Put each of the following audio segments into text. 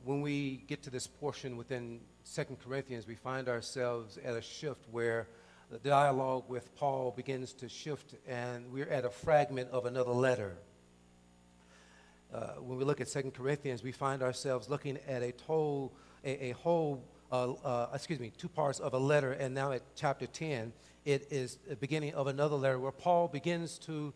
when we get to this portion within 2 Corinthians, we find ourselves at a shift where the dialogue with Paul begins to shift, and we're at a fragment of another letter. When we look at 2 Corinthians, we find ourselves looking at two parts of a letter, and now at chapter 10, it is the beginning of another letter where Paul begins to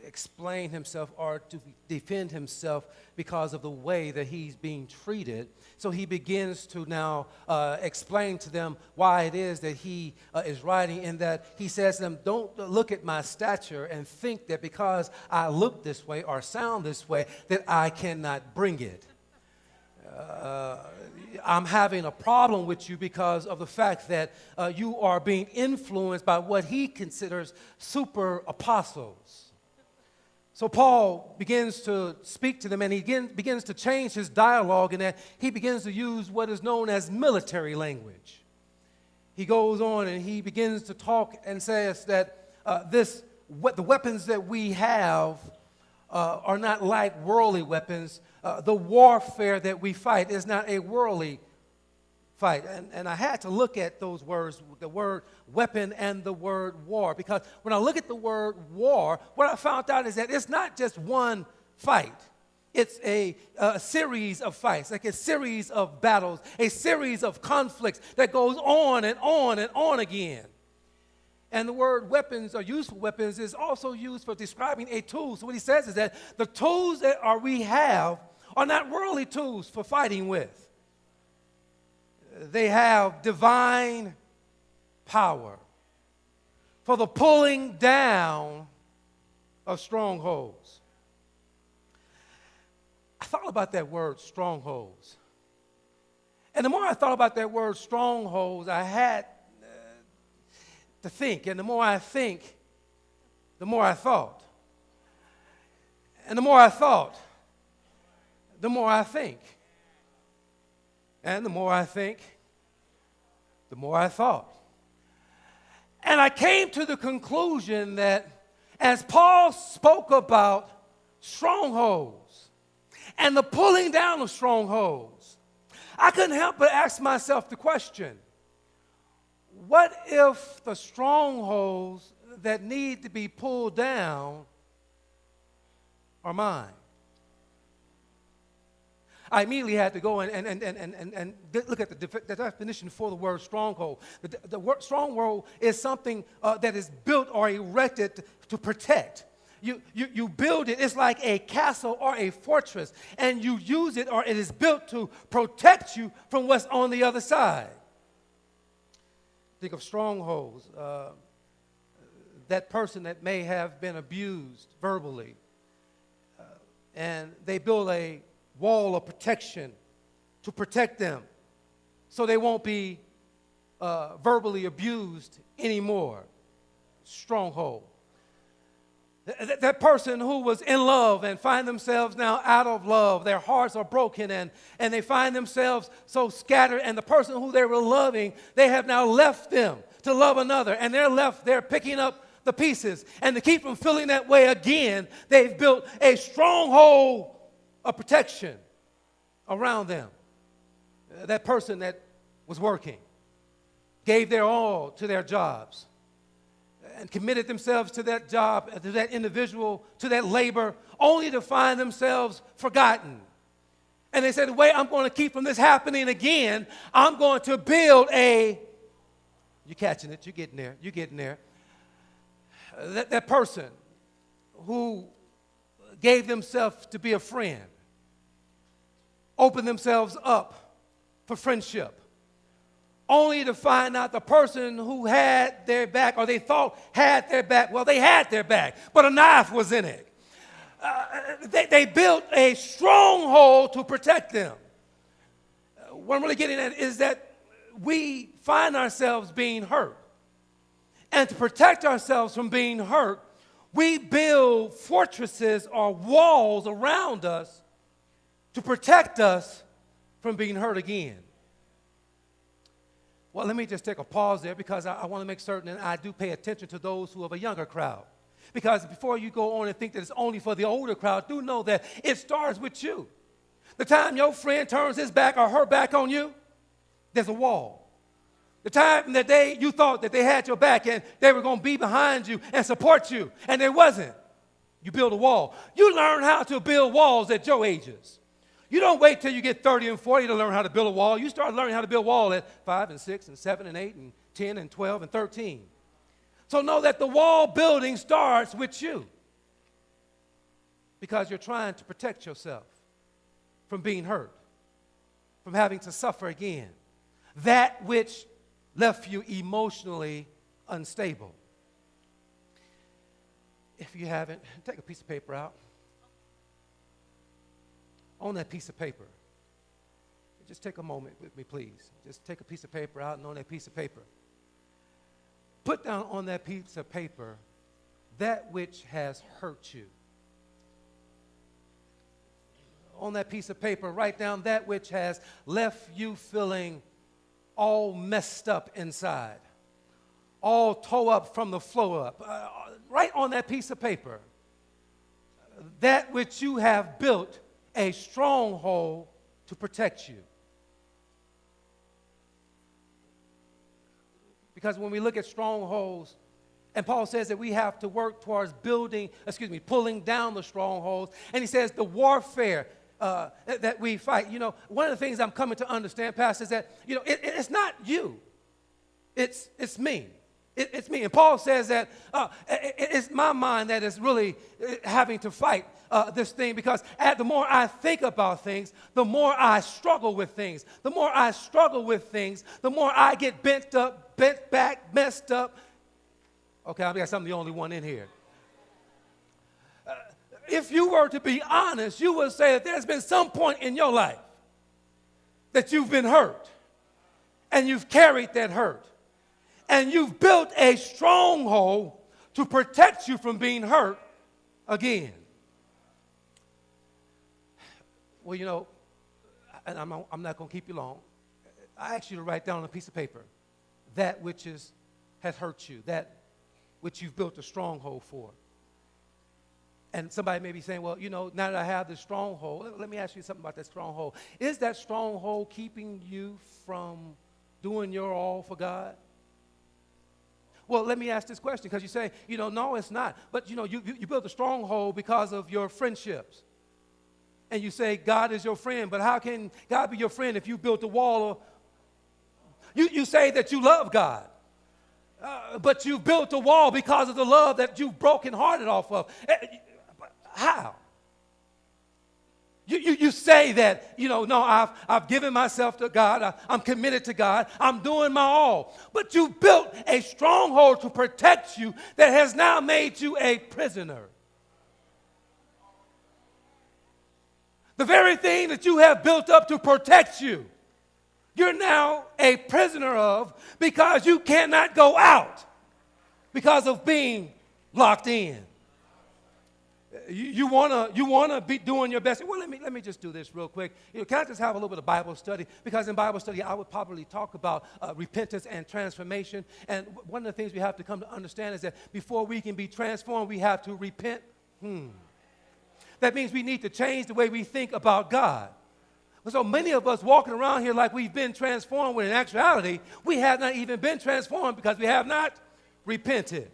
explain himself or to defend himself because of the way that he's being treated. So he begins to now explain to them why it is that he is writing, in that he says to them, don't look at my stature and think that because I look this way or sound this way that I cannot bring it. I'm having a problem with you because of the fact that you are being influenced by what he considers super apostles. So Paul begins to speak to them, and he begins to change his dialogue, in that he begins to use what is known as military language. He goes on and he begins to talk and says that the weapons that we have are not like worldly weapons. The warfare that we fight is not a worldly fight. And I had to look at those words, the word weapon and the word war, because when I look at the word war, what I found out is that it's not just one fight. It's a series of fights, like a series of battles, a series of conflicts that goes on and on and on again. And the word weapons or useful weapons is also used for describing a tool. So what he says is that the tools that we have are not worldly tools for fighting with. They have divine power for the pulling down of strongholds. I thought about that word, strongholds. And the more I thought about that word, strongholds, I had to think. And the more I think, the more I thought. And the more I thought, the more I think. And the more I think, the more I thought. And I came to the conclusion that as Paul spoke about strongholds and the pulling down of strongholds, I couldn't help but ask myself the question, what if the strongholds that need to be pulled down are mine? I immediately had to go and look at the definition for the word stronghold. The word stronghold is something that is built or erected to protect. You build it, it's like a castle or a fortress, and you use it, or it is built to protect you from what's on the other side. Think of strongholds. That person that may have been abused verbally, and they build a wall of protection to protect them so they won't be verbally abused anymore. Stronghold. That person who was in love and find themselves now out of love, their hearts are broken and they find themselves so scattered, and the person who they were loving, they have now left them to love another, and they're left there picking up the pieces. And to keep from feeling that way again, they've built a stronghold of protection around them. That person that was working gave their all to their jobs and committed themselves to that job, to that individual, to that labor, only to find themselves forgotten. And they said, the way I'm going to keep from this happening again, I'm going to build you're catching it, you're getting there. That person who gave themselves to be a friend, opened themselves up for friendship, only to find out the person who had their back, or they thought had their back, well, they had their back, but a knife was in it. They built a stronghold to protect them. What I'm really getting at is that we find ourselves being hurt. And to protect ourselves from being hurt, we build fortresses or walls around us to protect us from being hurt again. Well, let me just take a pause there, because I want to make certain that I do pay attention to those who have a younger crowd. Because before you go on and think that it's only for the older crowd, do know that it starts with you. The time your friend turns his back or her back on you, there's a wall. The time that you thought that they had your back and they were going to be behind you and support you, and they wasn't. You build a wall. You learn how to build walls at your ages. You don't wait till you get 30 and 40 to learn how to build a wall. You start learning how to build a wall at 5 and 6 and 7 and 8 and 10 and 12 and 13. So know that the wall building starts with you because you're trying to protect yourself from being hurt, from having to suffer again. That which left you emotionally unstable. If you haven't, take a piece of paper out. On that piece of paper, just take a moment with me, please. Just take a piece of paper out, and on that piece of paper, put down on that piece of paper that which has hurt you. On that piece of paper, write down that which has left you feeling all messed up inside, all tore up from the floor up. Write on that piece of paper that which you have built a stronghold to protect you. Because when we look at strongholds, and Paul says that we have to work towards pulling down the strongholds. And he says the warfare that we fight. You know, one of the things I'm coming to understand, Pastor, is that, you know, it's not you. It's me. It's me. And Paul says that it's my mind that is really having to fight this thing, because the more I think about things, the more I struggle with things. The more I struggle with things, the more I get bent up, bent back, messed up. Okay, I guess I'm the only one in here. If you were to be honest, you would say that there's been some point in your life that you've been hurt, and you've carried that hurt, and you've built a stronghold to protect you from being hurt again. Well, you know, and I'm not going to keep you long. I ask you to write down on a piece of paper that which has hurt you, that which you've built a stronghold for. And somebody may be saying, well, you know, now that I have this stronghold, let me ask you something about that stronghold. Is that stronghold keeping you from doing your all for God? Well, let me ask this question, because you say, you know, no, it's not. But, you know, you built a stronghold because of your friendships. And you say God is your friend, but how can God be your friend if you built a wall? You say that you love God, but you built a wall because of the love that you've brokenhearted off of. How? You say that, you know, no, I've given myself to God. I'm committed to God. I'm doing my all. But you built a stronghold to protect you that has now made you a prisoner. The very thing that you have built up to protect you, you're now a prisoner of, because you cannot go out because of being locked in. You wanna be doing your best. Well, let me just do this real quick. You know, can I just have a little bit of Bible study? Because in Bible study, I would probably talk about repentance and transformation. And one of the things we have to come to understand is that before we can be transformed, we have to repent. That means we need to change the way we think about God. So many of us walking around here like we've been transformed, when in actuality, we have not even been transformed because we have not repented.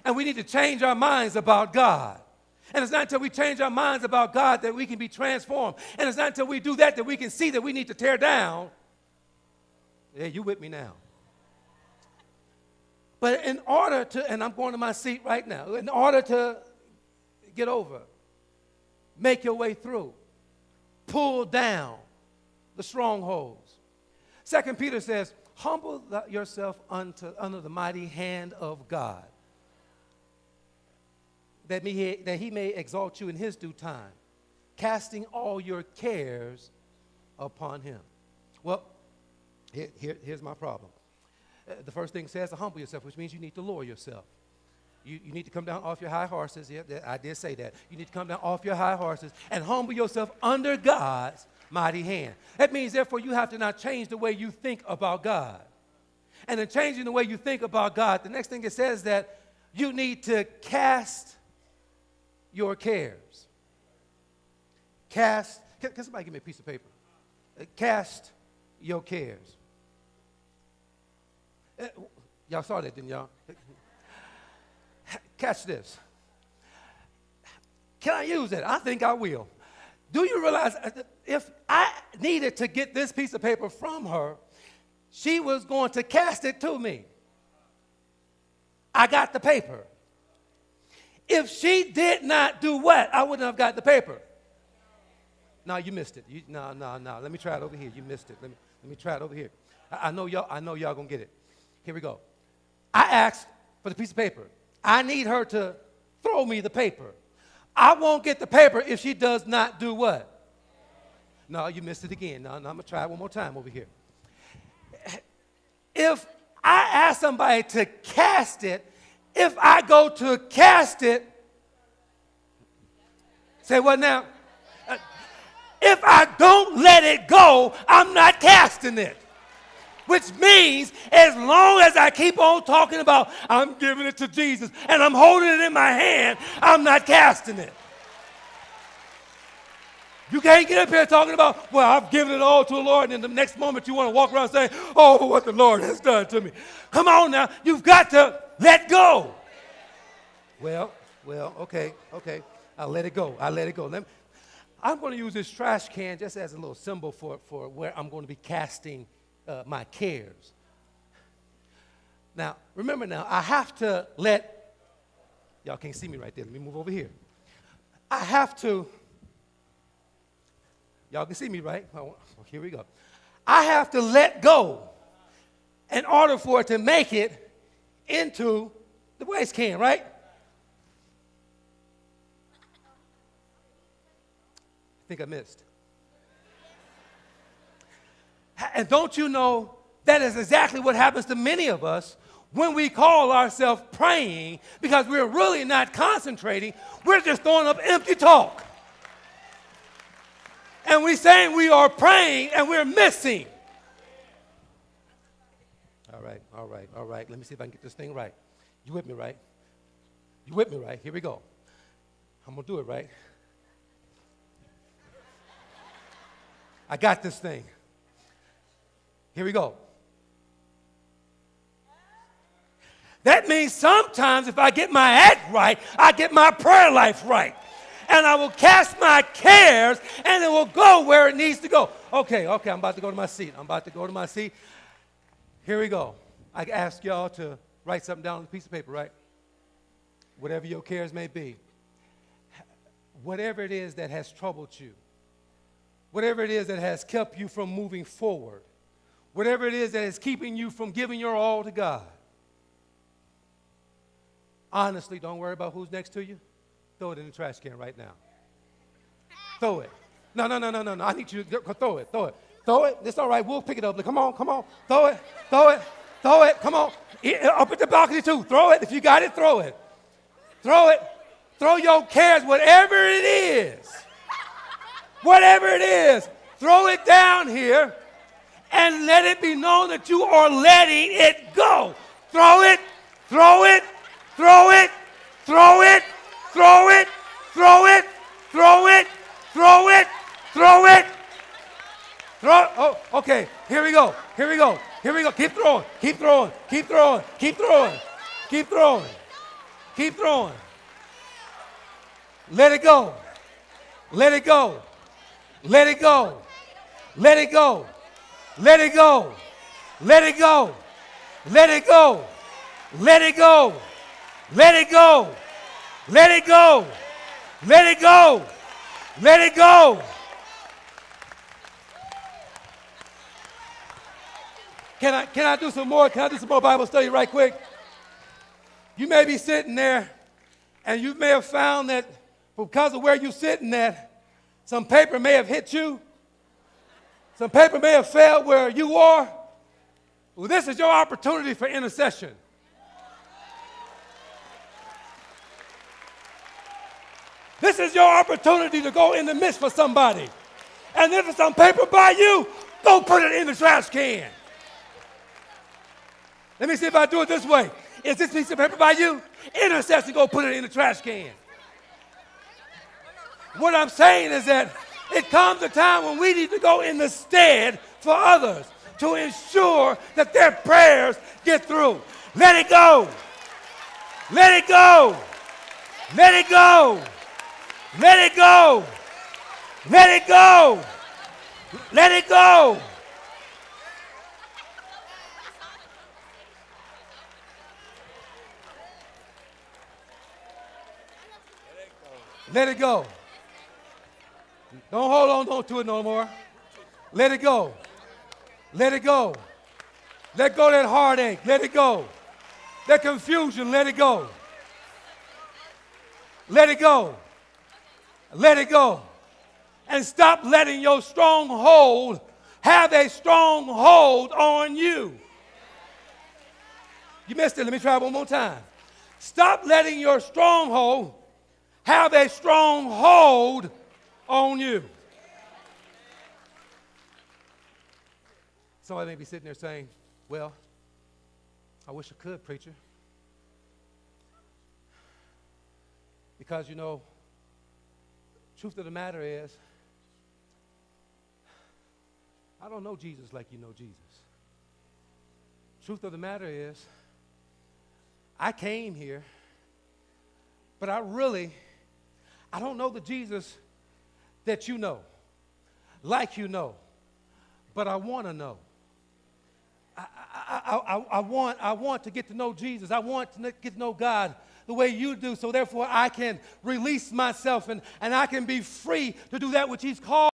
And we need to change our minds about God. And it's not until we change our minds about God that we can be transformed. And it's not until we do that we can see that we need to tear down. Yeah, you with me now. But in order to, and I'm going to my seat right now, in order to get over, make your way through, pull down the strongholds. 2 Peter says, humble yourself under the mighty hand of God, that he may exalt you in his due time, casting all your cares upon him. Well, here's my problem. The first thing says to humble yourself, which means you need to lower yourself. You need to come down off your high horses. Yeah, I did say that. You need to come down off your high horses and humble yourself under God's mighty hand. That means, therefore, you have to now change the way you think about God. And in changing the way you think about God, the next thing it says that you need to cast your cares. Cast Can somebody give me a piece of paper? Cast your cares. Y'all saw that, didn't y'all? Catch this. Can I use it? I think I will. Do you realize if I needed to get this piece of paper from her, she was going to cast it to me. I got the paper. If she did not do what? I wouldn't have got the paper. No, you missed it. No. Let me try it over here. You missed it. Let me try it over here. I know y'all gonna get it. Here we go. I asked for the piece of paper. I need her to throw me the paper. I won't get the paper if she does not do what? No, you missed it again. No, I'm going to try it one more time over here. If I ask somebody to cast it, if I go to cast it, say what now? If I don't let it go, I'm not casting it. Which means as long as I keep on talking about I'm giving it to Jesus and I'm holding it in my hand, I'm not casting it. You can't get up here talking about, well, I've given it all to the Lord, and in the next moment you want to walk around saying, oh, what the Lord has done to me. Come on now, you've got to let go. Well, okay. I'll let it go. I'm going to use this trash can just as a little symbol for where I'm going to be casting my cares. Now, remember now, I have to let, y'all can't see me right there. Let me move over here. I have to, y'all can see me, right? Oh, here we go. I have to let go in order for it to make it into the waste can, right? I think I missed. And don't you know that is exactly what happens to many of us when we call ourselves praying because we're really not concentrating. We're just throwing up empty talk. And we're saying we are praying and we're missing. All right. Let me see if I can get this thing right. You with me, right? Here we go. I'm going to do it, right? I got this thing. Here we go. That means sometimes if I get my act right, I get my prayer life right. And I will cast my cares and it will go where it needs to go. Okay, I'm about to go to my seat. Here we go. I ask y'all to write something down on a piece of paper, right? Whatever your cares may be. Whatever it is that has troubled you. Whatever it is that has kept you from moving forward. Whatever it is that is keeping you from giving your all to God. Honestly, don't worry about who's next to you. Throw it in the trash can right now. Throw it. No. I need you to throw it. It's all right. We'll pick it up. Come on. Throw it. Come on. Up at the balcony too. Throw it. If you got it, throw it. Throw it. Throw your cares, whatever it is. Throw it down here and let it be known that you are letting it go. Throw it. Oh, okay. Here we go. Keep throwing. Let it go. Can I do some more? Can I do some more Bible study right quick? You may be sitting there, and you may have found that because of where you're sitting at, some paper may have hit you. Some paper may have fell where you are. Well, this is your opportunity for intercession. This is your opportunity to go in the midst for somebody. And if there's some paper by you, go put it in the trash can. Let me see if I do it this way. Is this piece of paper by you? Intercession, go put it in the trash can. What I'm saying is that It comes a time when we need to go in the stead for others to ensure that their prayers get through. Let it go. Let it go. Let it go. Let it go. Let it go. Let it go. Let it go. Don't hold on to it no more. Let it go. Let it go. Let go that heartache. Let it go. That confusion. Let it go. Let it go. Let it go. And stop letting your stronghold have a stronghold on you. You missed it. Let me try it one more time. Stop letting your stronghold have a stronghold on you. Somebody may be sitting there saying, well, I wish I could, preacher. Because, truth of the matter is, I don't know Jesus like you know Jesus. Truth of the matter is, I came here, but I don't know the Jesus that you know, like you know, but I want to know. I want to get to know Jesus. I want to get to know God the way you do, so therefore I can release myself and I can be free to do that which He's called